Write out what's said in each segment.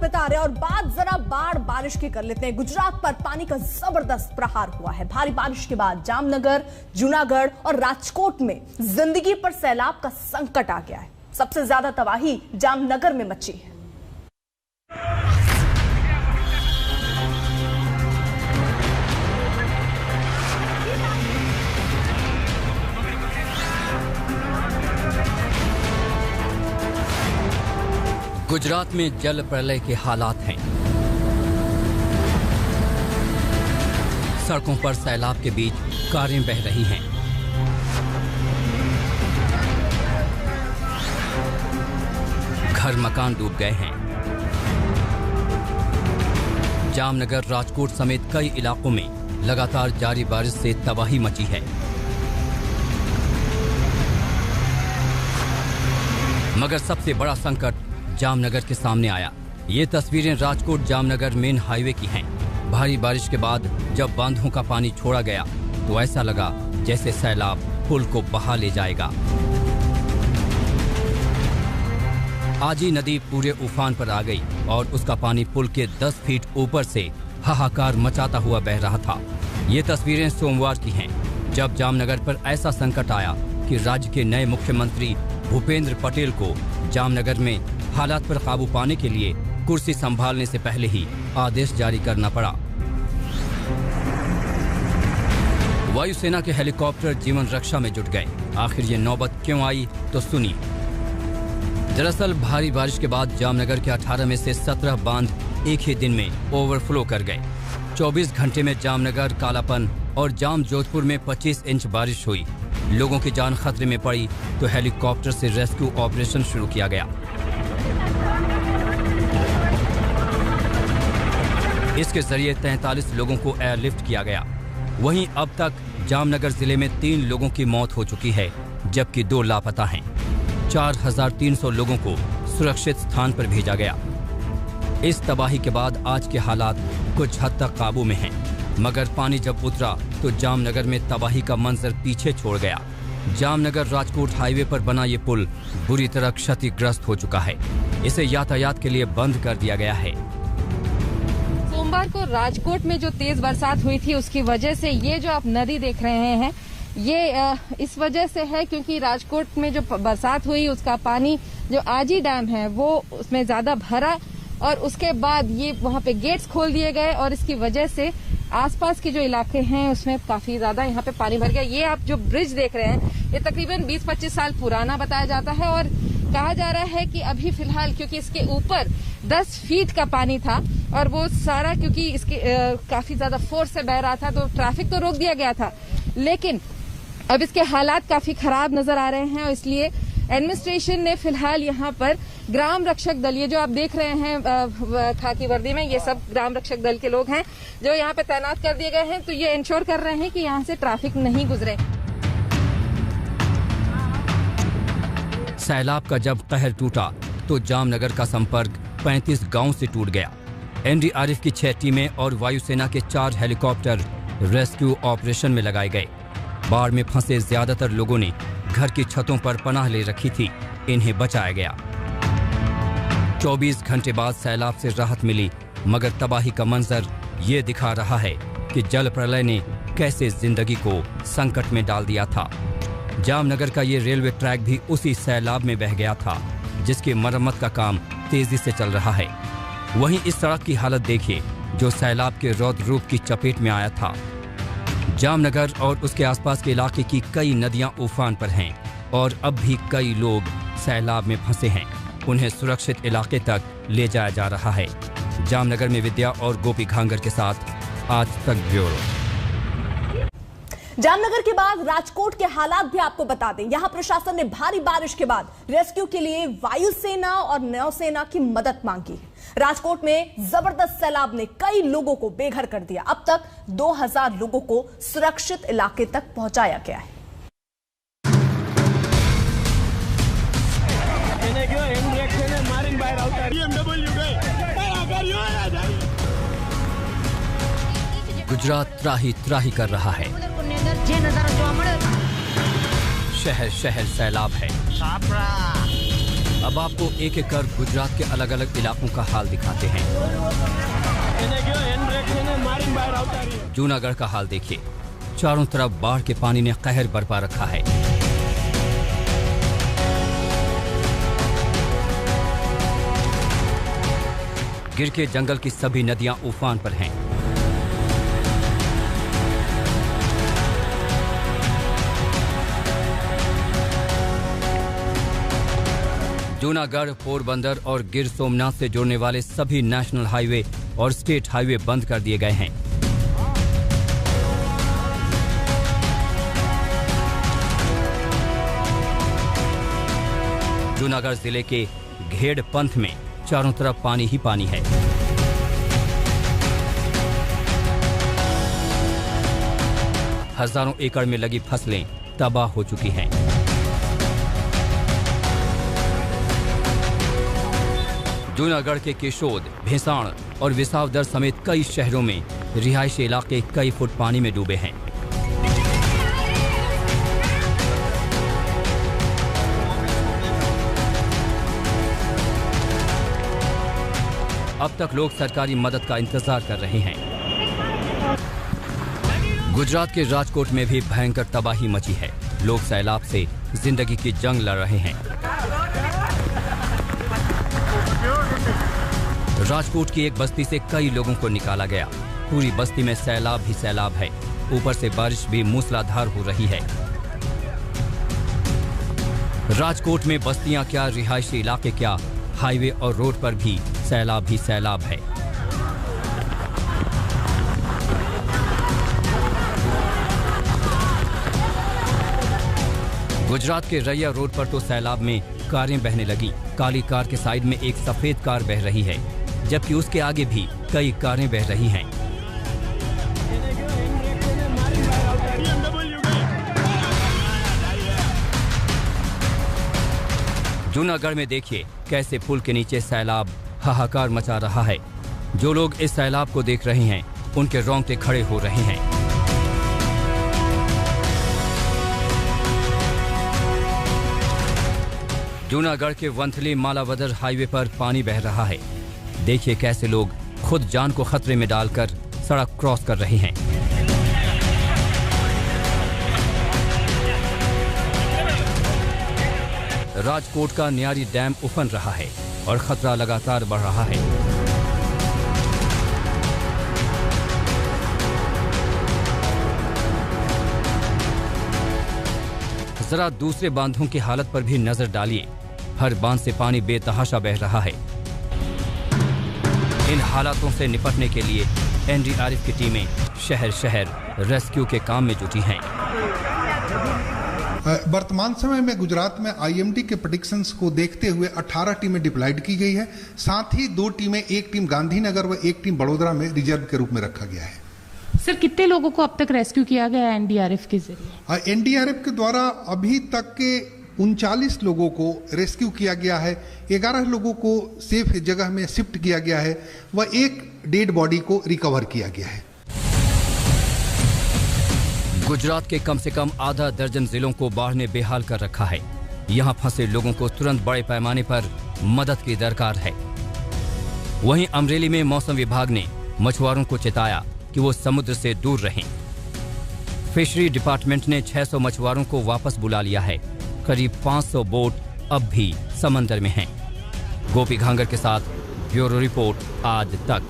बता रहे हैं और बात जरा बारिश की कर लेते हैं। गुजरात पर पानी का जबरदस्त प्रहार हुआ है। भारी बारिश के बाद जामनगर, जूनागढ़ और राजकोट में जिंदगी पर सैलाब का संकट आ गया है। सबसे ज्यादा तबाही जामनगर में मची है। गुजरात में जल प्रलय के हालात हैं। सड़कों पर सैलाब के बीच कारें बह रही हैं। घर मकान डूब गए हैं। जामनगर, राजकोट समेत कई इलाकों में लगातार जारी बारिश से तबाही मची है। मगर सबसे बड़ा संकट जामनगर के सामने आया। ये तस्वीरें राजकोट जामनगर मेन हाईवे की हैं। भारी बारिश के बाद जब बांधों का पानी छोड़ा गया तो ऐसा लगा जैसे सैलाब पुल को बहा ले जाएगा। आजी नदी पूरे उफान पर आ गई और उसका पानी पुल के 10 फीट ऊपर से हाहाकार मचाता हुआ बह रहा था। ये तस्वीरें सोमवार की हैं, जब जामनगर पर ऐसा संकट आया कि राज्य के नए मुख्यमंत्री भूपेंद्र पटेल को जामनगर में हालात पर काबू पाने के लिए कुर्सी संभालने से पहले ही आदेश जारी करना पड़ा। वायुसेना के हेलीकॉप्टर जीवन रक्षा में जुट गए। आखिर ये नौबत क्यों आई, तो सुनिए। दरअसल भारी बारिश के बाद जामनगर के 18 में से 17 बांध एक ही दिन में ओवरफ्लो कर गए। 24 घंटे में जामनगर, कालापन और जाम जोधपुर में 25 इंच बारिश हुई। लोगों की जान खतरे में पड़ी तो हेलीकॉप्टर से रेस्क्यू ऑपरेशन शुरू किया गया। इसके जरिए 43 लोगों को एयरलिफ्ट किया गया। वहीं अब तक जामनगर जिले में 3 लोगों की मौत हो चुकी है, जबकि 2 लापता हैं। 4300 लोगों को सुरक्षित स्थान पर भेजा गया। इस तबाही के बाद आज के हालात कुछ हद तक काबू में हैं, मगर पानी जब उतरा तो जामनगर में तबाही का मंजर पीछे छोड़ गया। जामनगर राजकोट हाईवे पर बना ये पुल बुरी तरह क्षतिग्रस्त हो चुका है। इसे यातायात के लिए बंद कर दिया गया है। सोमवार को राजकोट में जो तेज बरसात हुई थी, उसकी वजह से ये जो आप नदी देख रहे हैं, ये इस वजह से है क्योंकि राजकोट में जो बरसात हुई उसका पानी जो आजी डैम है वो उसमें ज्यादा भरा और उसके बाद ये वहां पे गेट्स खोल दिए गए और इसकी वजह से आसपास के जो इलाके हैं उसमें काफी ज्यादा यहाँ पे पानी भर गया। ये आप जो ब्रिज देख रहे हैं ये तकरीबन 20-25 साल पुराना बताया जाता है और कहा जा रहा है कि अभी फिलहाल क्योंकि इसके ऊपर 10 फीट का पानी था और वो सारा क्योंकि इसके काफी ज्यादा फोर्स से बह रहा था तो ट्रैफिक तो रोक दिया गया था, लेकिन अब इसके हालात काफी खराब नजर आ रहे हैं और इसलिए एडमिनिस्ट्रेशन ने फिलहाल यहाँ पर ग्राम रक्षक दल, ये जो आप देख रहे हैं खाकी वर्दी में, ये सब ग्राम रक्षक दल के लोग हैं जो यहाँ पे तैनात कर दिए गए हैं। तो ये इंश्योर कर रहे हैं कि यहाँ से ट्रैफिक नहीं गुजरे। सैलाब का जब कहर टूटा तो जामनगर का संपर्क 35 गांव से टूट गया। एनडीआरएफ की 6 टीमें और वायुसेना के 4 हेलीकॉप्टर रेस्क्यू ऑपरेशन में लगाए गए। बाढ़ में फंसे ज्यादातर लोगों ने घर की छतों पर पनाह ले रखी थी, इन्हें बचाया गया। 24 घंटे बाद सैलाब से राहत मिली, मगर तबाही का मंजर ये दिखा रहा है कि जल प्रलय ने कैसे जिंदगी को संकट में डाल दिया था। जामनगर का ये रेलवे ट्रैक भी उसी सैलाब में बह गया था, जिसकी मरम्मत का काम तेजी से चल रहा है। वहीं इस सड़क की हालत देखिए, जो सैलाब के रौद्र रूप की चपेट में आया था। जामनगर और उसके आसपास के इलाके की कई नदियां उफान पर हैं और अब भी कई लोग सैलाब में फंसे हैं। उन्हें सुरक्षित इलाके तक ले जाया जा रहा है। जामनगर में विद्या और गोपी घांगर के साथ आज तक ब्यूरो। जामनगर के बाद राजकोट के हालात भी आपको बता दें। यहां प्रशासन ने भारी बारिश के बाद रेस्क्यू के लिए वायुसेना और नौसेना की मदद मांगी है। राजकोट में जबरदस्त सैलाब ने कई लोगों को बेघर कर दिया। अब तक 2000 लोगों को सुरक्षित इलाके तक पहुंचाया गया है। गुजरात त्राही त्राही कर रहा है। शहर शहर सैलाब है। अब आपको एक एक कर गुजरात के अलग अलग इलाकों का हाल दिखाते हैं। जूनागढ़ का हाल देखिए, चारों तरफ बाढ़ के पानी ने कहर बरपा रखा है। गिर के जंगल की सभी नदियां उफान पर हैं। जूनागढ़, पोरबंदर और गिर सोमनाथ से जोड़ने वाले सभी नेशनल हाईवे और स्टेट हाईवे बंद कर दिए गए हैं। जूनागढ़ जिले के घेड़ पंथ में चारों तरफ पानी ही पानी है। हजारों एकड़ में लगी फसलें तबाह हो चुकी हैं। जूनागढ़ के केशोद, भेसाण और विसावदर समेत कई शहरों में रिहायशी इलाके कई फुट पानी में डूबे हैं। अब तक लोग सरकारी मदद का इंतजार कर रहे हैं। गुजरात के राजकोट में भी भयंकर तबाही मची है। लोग सैलाब से जिंदगी की जंग लड़ रहे हैं। राजकोट की एक बस्ती से कई लोगों को निकाला गया। पूरी बस्ती में सैलाब ही सैलाब है। ऊपर से बारिश भी मूसलाधार हो रही है। राजकोट में बस्तियां क्या, रिहायशी इलाके क्या, हाईवे और रोड पर भी सैलाब ही सैलाब है। गुजरात के रैया रोड पर तो सैलाब में कारें बहने लगी। काली कार के साइड में एक सफेद कार बह रही है, जबकि उसके आगे भी कई कारें बह रही हैं। जूनागढ़ में देखिए कैसे पुल के नीचे सैलाब हाहाकार मचा रहा है। जो लोग इस सैलाब को देख रहे हैं उनके रोंगटे खड़े हो रहे हैं। जूनागढ़ के वंथली मालावदर हाईवे पर पानी बह रहा है। देखिए कैसे लोग खुद जान को खतरे में डालकर सड़क क्रॉस कर रहे हैं। राजकोट का न्यारी डैम उफन रहा है और खतरा लगातार बढ़ रहा है। जरा दूसरे बांधों की हालत पर भी नजर डालिए। हर बांध से पानी बेतहाशा बह रहा है। इन हालातों से निपटने के लिए एनडीआरएफ की टीमें शहर शहर रेस्क्यू के काम में जुटी हैं। वर्तमान समय में गुजरात में आईएमडी के प्रेडिक्शंस को देखते हुए 18 टीमें डिप्लॉयड की गई है। साथ ही 2 टीमें, एक टीम गांधीनगर व एक टीम बड़ोदरा में रिजर्व के रूप में रखा गया है। सर, कितने लोगों को अब तक रेस्क्यू किया गया है एनडीआरएफ के जरिए? एनडीआरएफ के द्वारा अभी तक के 39 लोगों को रेस्क्यू किया गया है। 11 लोगों को सेफ जगह में शिफ्ट किया गया है व एक डेड बॉडी को रिकवर किया गया है। गुजरात के कम से कम आधा दर्जन जिलों को बाढ़ ने बेहाल कर रखा है। यहाँ फंसे लोगों को तुरंत बड़े पैमाने पर मदद की दरकार है। वहीं अमरेली में मौसम विभाग ने मछुआरों को चेताया कि वो समुद्र से दूर रहें। फिशरी डिपार्टमेंट ने 600 मछुआरों को वापस बुला लिया है। करीब 500 बोट अब भी समंदर में हैं। गोपी घांगर के साथ ब्यूरो रिपोर्ट आज तक।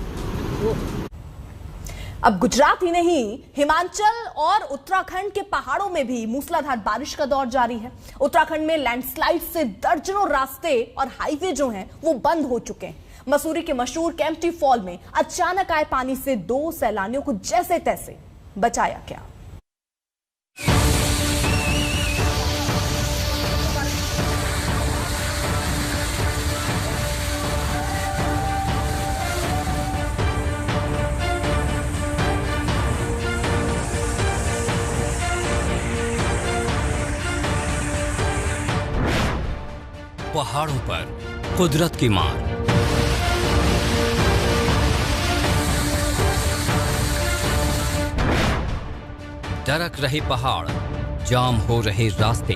अब गुजरात ही नहीं, हिमाचल और उत्तराखंड के पहाड़ों में भी मूसलाधार बारिश का दौर जारी है। उत्तराखंड में लैंडस्लाइड से दर्जनों रास्ते और हाईवे जो हैं वो बंद हो चुके हैं। मसूरी के मशहूर केम्प्टी फॉल में अचानक आए पानी से 2 सैलानियों को जैसे तैसे बचाया गया। पहाड़ों पर कुदरत की मार। दरक रहे पहाड़, जाम हो रहे रास्ते।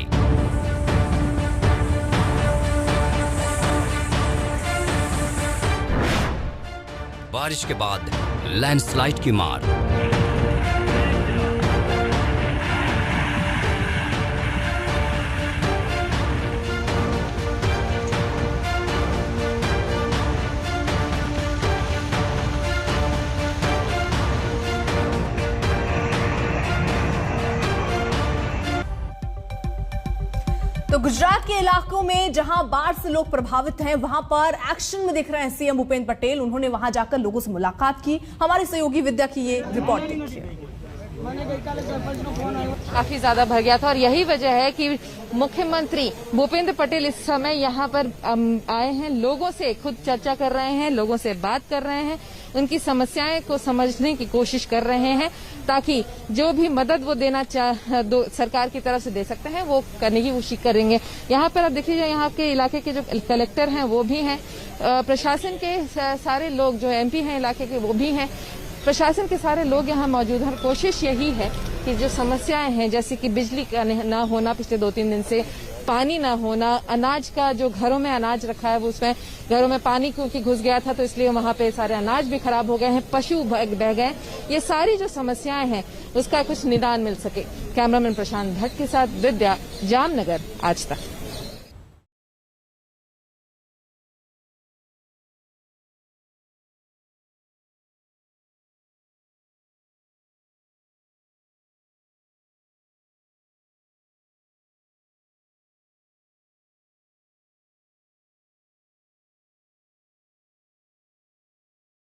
बारिश के बाद लैंडस्लाइड की मार। तो गुजरात के इलाकों में जहां बाढ़ से लोग प्रभावित हैं, वहां पर एक्शन में दिख रहे हैं सीएम भूपेंद्र पटेल। उन्होंने वहां जाकर लोगों से मुलाकात की। हमारी सहयोगी विद्या की ये रिपोर्ट देखिए। काफी ज्यादा भर गया था और यही वजह है कि मुख्यमंत्री भूपेंद्र पटेल इस समय यहाँ पर आए हैं, लोगों से खुद चर्चा कर रहे हैं, लोगों से बात कर रहे हैं, उनकी समस्याएं को समझने की कोशिश कर रहे हैं ताकि जो भी मदद वो देना सरकार की तरफ से दे सकते हैं वो करने की कोशिश करेंगे। यहाँ पर आप देखिए, यहाँ के इलाके के जो कलेक्टर हैं वो भी हैं, प्रशासन के सारे लोग जो एमपी हैं इलाके के वो भी हैं, प्रशासन के सारे लोग यहाँ मौजूद हैं। कोशिश यही है कि जो समस्याएं हैं जैसे कि बिजली का ना होना पिछले 2-3 दिन से, पानी ना होना, अनाज का जो घरों में अनाज रखा है वो उसमें घरों में पानी क्योंकि घुस गया था तो इसलिए वहां पे सारे अनाज भी खराब हो गए हैं, पशु बह गए, ये सारी जो समस्याएं हैं उसका कुछ निदान मिल सके। कैमरामैन प्रशांत भट्ट के साथ विद्या, जामनगर, आज तक।